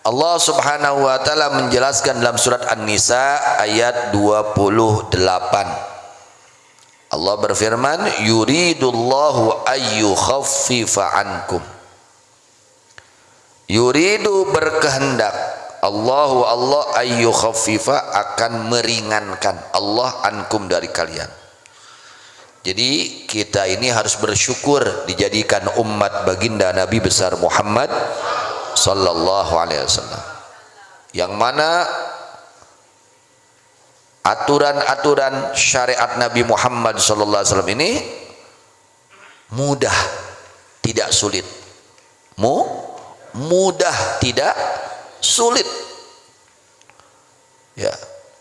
Allah Subhanahu wa taala menjelaskan dalam surat An-Nisa ayat 28. Allah berfirman, yuridullahu ayyukhaffifa ankum. Yuridu berkehendak Allah ayyukhaffifa akan meringankan Allah ankum dari kalian. Jadi kita ini harus bersyukur dijadikan umat baginda Nabi besar Muhammad sallallahu alaihi wasallam, yang mana aturan-aturan syariat Nabi Muhammad sallallahu alaihi wasallam ini mudah, tidak sulit. Mudah, tidak sulit. Ya,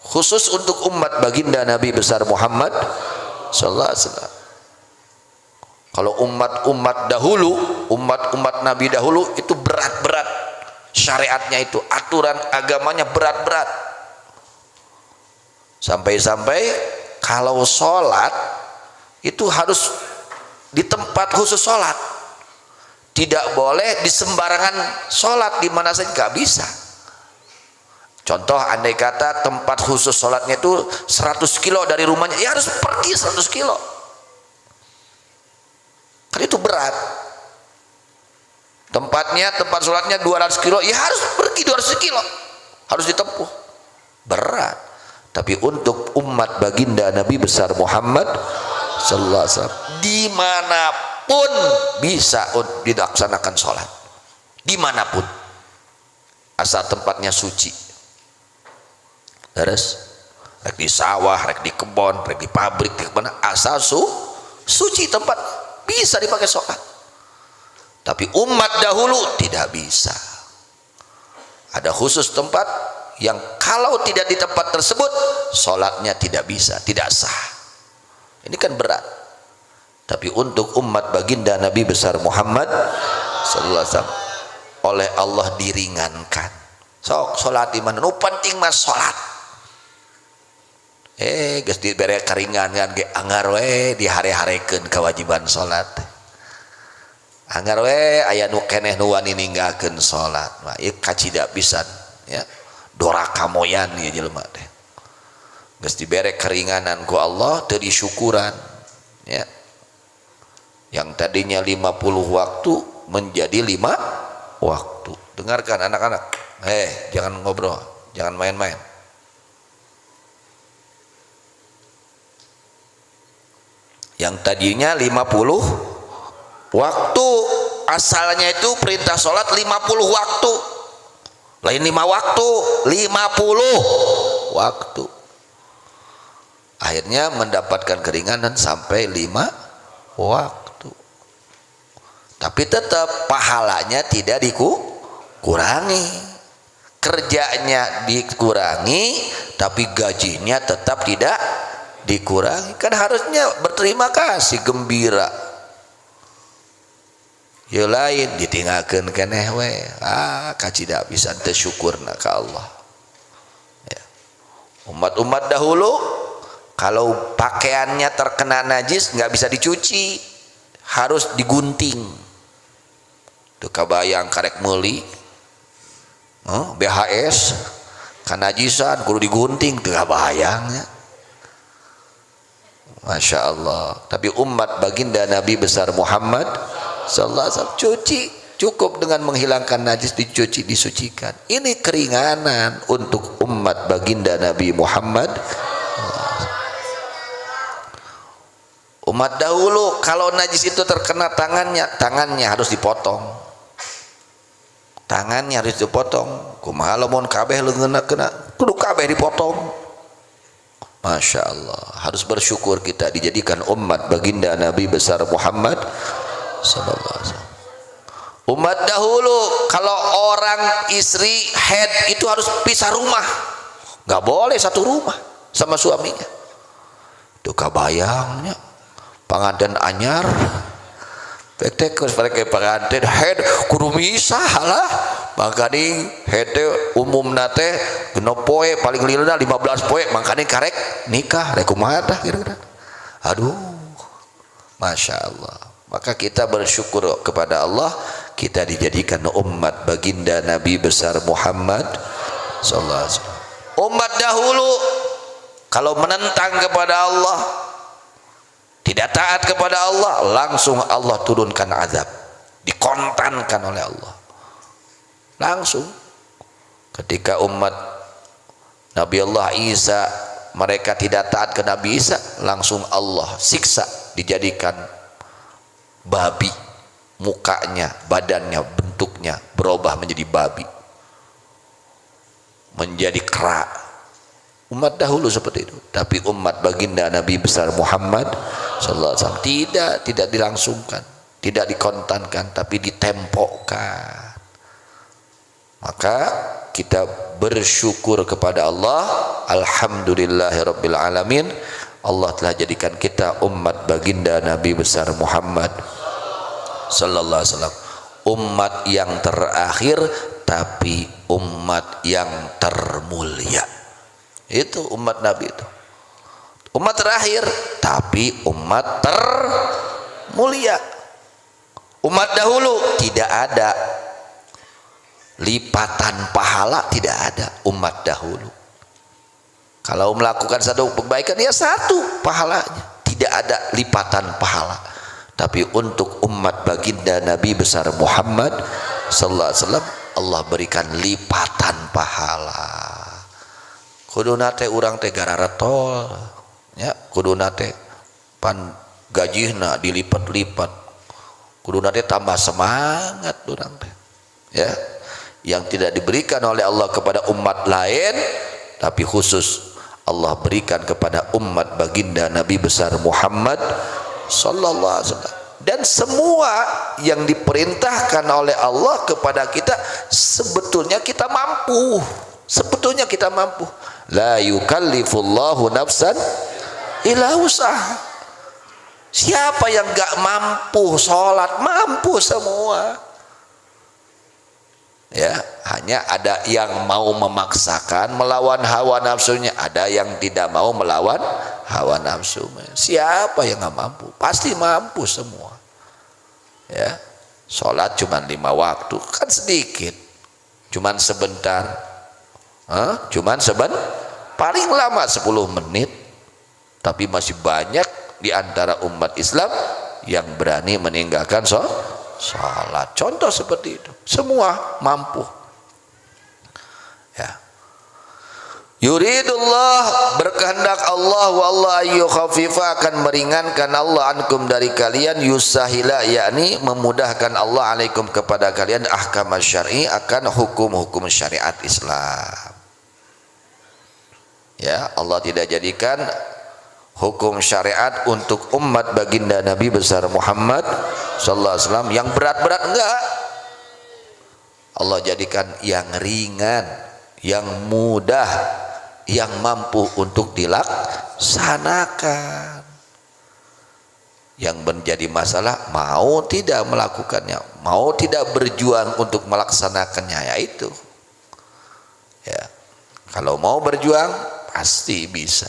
khusus untuk umat baginda Nabi besar Muhammad sallallahu alaihi wasallam. Kalau umat-umat dahulu, umat-umat Nabi dahulu itu berat-berat syariatnya, itu aturan agamanya berat-berat. Sampai-sampai kalau sholat itu harus di tempat khusus sholat, tidak boleh di sembarangan sholat di mana saja, nggak bisa. Contoh, andai kata tempat khusus sholatnya itu 100 kilo dari rumahnya, ya harus pergi 100 kilo. Kan itu berat. Tempat sholatnya 200 kilo, ya harus pergi 200 kilo, harus ditempuh, berat. Tapi untuk umat baginda Nabi besar Muhammad sallallahu alaihi wasallam, dimanapun bisa dilaksanakan sholat, dimanapun, asal tempatnya suci. Terus rek di sawah, rek di kebon, rek di pabrik, di mana, asal suci tempat bisa dipakai sholat. Tapi umat dahulu tidak bisa. Ada khusus tempat yang kalau tidak di tempat tersebut sholatnya tidak bisa, tidak sah. Ini kan berat. Tapi untuk umat baginda Nabi besar Muhammad sallallahu alaihi wasallam, oleh Allah diringankan. Sok sholat di mana? Nu penting mas sholat. Geus dibere karinganan ge anggar we dihare-harekeun kewajiban sholat. Anggar we aya nu keneh nu wani ninggalkeun sholat. Mah ieu kacida pisan ya. Doraka moyan ieu jelema teh. Geus dibere keringanan ku Allah teu disyukuran ya. Yang tadinya 50 waktu menjadi 5 waktu. Dengarkan anak-anak, jangan ngobrol, jangan main-main. Yang tadinya 50 waktu, asalnya itu perintah sholat 50 waktu, lain 5 waktu, 50 waktu. Akhirnya mendapatkan keringanan sampai 5 waktu. Tapi tetap pahalanya tidak dikurangi, kerjanya dikurangi, tapi gajinya tetap tidak dikurangi. Kan harusnya berterima kasih, gembira. Ya lain ditinggalkan keneh we, kacida bisa teu syukurna ka Allah ya. Umat-umat dahulu kalau pakaiannya terkena najis nggak bisa dicuci, harus digunting. Tuh kabayang karek meuli BHS kanajisan kudu digunting, tuh kabayangnya. Masya Allah. Tapi umat baginda Nabi besar Muhammad sallallahu alaihi wasallam cuci, cukup dengan menghilangkan najis, dicuci, disucikan. Ini keringanan untuk umat baginda Nabi Muhammad. Umat dahulu kalau najis itu terkena tangannya harus dipotong. Tangannya harus dipotong. Kumaha lamun kabeh leungeunna kena, kudu kabeh dipotong. Masya Allah. Harus bersyukur kita dijadikan umat baginda Nabi besar Muhammad sallallahu alaihi wasallam. Umat dahulu kalau orang istri head itu harus pisah rumah, nggak boleh satu rumah sama suaminya. Itu kabayangnya panganten anyar PT sebagai pengantin head kudu misah lah, makanya head umumna teh genep poe paling lilna 15 poe, makanya karek nikah rek kumaha tah kira-kira. Aduh, Masya Allah. Maka kita bersyukur kepada Allah kita dijadikan umat baginda Nabi besar Muhammad sallallahu alaihi wasallam. Umat dahulu kalau menentang kepada Allah, tidak taat kepada Allah, langsung Allah turunkan azab, dikontankan oleh Allah langsung. Ketika umat Nabi Allah Isa mereka tidak taat ke Nabi Isa, langsung Allah siksa, dijadikan babi, mukanya, badannya, bentuknya berubah menjadi babi, menjadi kera. Umat dahulu seperti itu. Tapi umat baginda Nabi besar Muhammad sallallahu alaihi wasallam tidak dilangsungkan, tidak dikontankan, tapi ditempokkan. Maka kita bersyukur kepada Allah, alhamdulillahirabbil alamin, Allah telah jadikan kita umat baginda Nabi besar Muhammad sallallahu alaihi wasallam, umat yang terakhir tapi umat yang termulia. Itu umat Nabi itu, umat terakhir tapi umat termulia. Umat dahulu tidak ada lipatan pahala, tidak ada. Umat dahulu kalau melakukan satu kebaikan ya satu pahalanya, tidak ada lipatan pahala. Tapi untuk umat baginda Nabi besar Muhammad sallallahu alaihi wasallam, Allah berikan lipatan pahala. Kuduna teh urang teh garara tol ya, kuduna teh pan gajihna dilipat-lipat, kuduna teh tambah semangat urang teh ya, yang tidak diberikan oleh Allah kepada umat lain, tapi khusus Allah berikan kepada umat baginda Nabi besar Muhammad sallallahu alaihi wasallam. Dan semua yang diperintahkan oleh Allah kepada kita sebetulnya kita mampu, sebetulnya kita mampu. La yukallifullahu nafsan illa usaha. Siapa yang gak mampu sholat? Mampu semua ya, hanya ada yang mau memaksakan melawan hawa nafsunya, ada yang tidak mau melawan hawa nafsu. Siapa yang gak mampu? Pasti mampu semua ya. Sholat cuma 5 waktu kan sedikit, cuman sebentar, cuman paling lama 10 menit, tapi masih banyak di antara umat Islam yang berani meninggalkan sholat. Contoh seperti itu, semua mampu ya. Yuridullah, berkehendak Allah, wallahu yukhaffifa, akan meringankan Allah ankum dari kalian, yusahila yakni memudahkan Allah alaikum kepada kalian, ahkam syar'i, akan hukum-hukum syariat Islam ya. Allah tidak jadikan hukum syariat untuk umat baginda Nabi besar Muhammad sallallahu alaihi wasallam yang berat-berat, enggak. Allah jadikan yang ringan, yang mudah, yang mampu untuk dilaksanakan. Yang menjadi masalah mau tidak melakukannya, mau tidak berjuang untuk melaksanakannya, yaitu ya. Kalau mau berjuang pasti bisa.